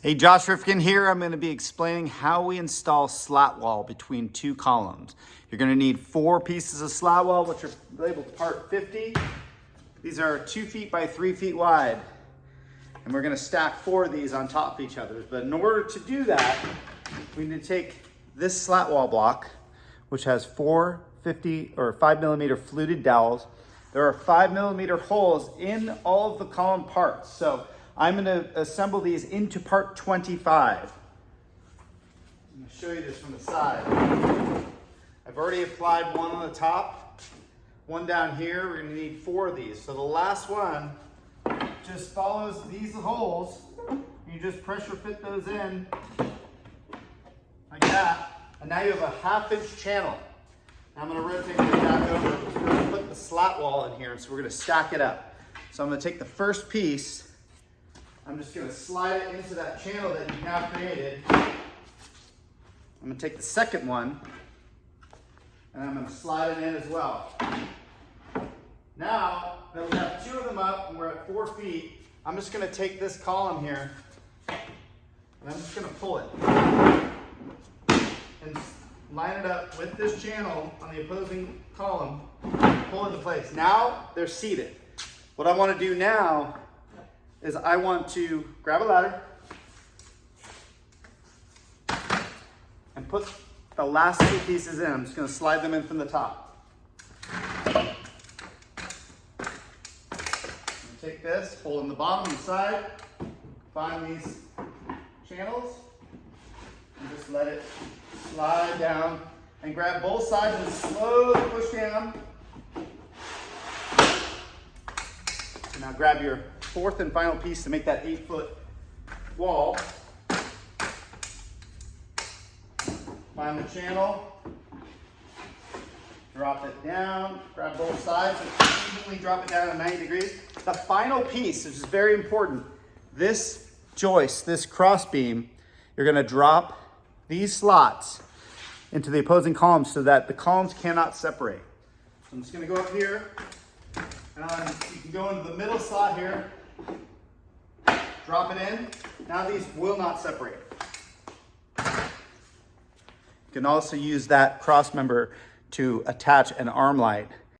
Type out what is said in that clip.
Hey, Josh Rifkin here. I'm going to be explaining how we install slat wall between two columns. You're going to need 4 pieces of slat wall, which are labeled part 50. These are 2 feet by 3 feet wide. And we're going to stack 4 of these on top of each other. But in order to do that, we need to take this slat wall block, which has 4 5 millimeter fluted dowels. There are 5 millimeter holes in all of the column parts. So I'm going to assemble these into part 25. I'm going to show you this from the side. I've already applied one on the top, one down here. We're going to need 4 of these. So the last one just follows these holes. You just pressure fit those in like that. And now you have a 1/2 inch channel. Now I'm going to rotate this back over. We're going to put the slat wall in here, so we're going to stack it up. So I'm going to take the first piece. I'm just going to slide it into that channel that you've now created. I'm going to take the second one, and I'm going to slide it in as well. Now that we have 2 of them up and we're at 4 feet, I'm just going to take this column here, and I'm just going to pull it and line it up with this channel on the opposing column, pull into place. Now they're seated. What I want to do now is I want to grab a ladder and put the last 2 pieces in. I'm just going to slide them in from the top. Take this, hold in the bottom and side, find these channels, and just let it slide down and grab both sides and slowly push down. And now grab your 4th and final piece to make that 8-foot wall. Find the channel, drop it down, grab both sides and evenly drop it down at 90 degrees. The final piece, which is very important, this joist, this cross beam, you're going to drop these slots into the opposing columns so that the columns cannot separate. So I'm just going to go up here, and you can go into the middle slot here, drop it in. Now these will not separate. You can also use that cross member to attach an arm light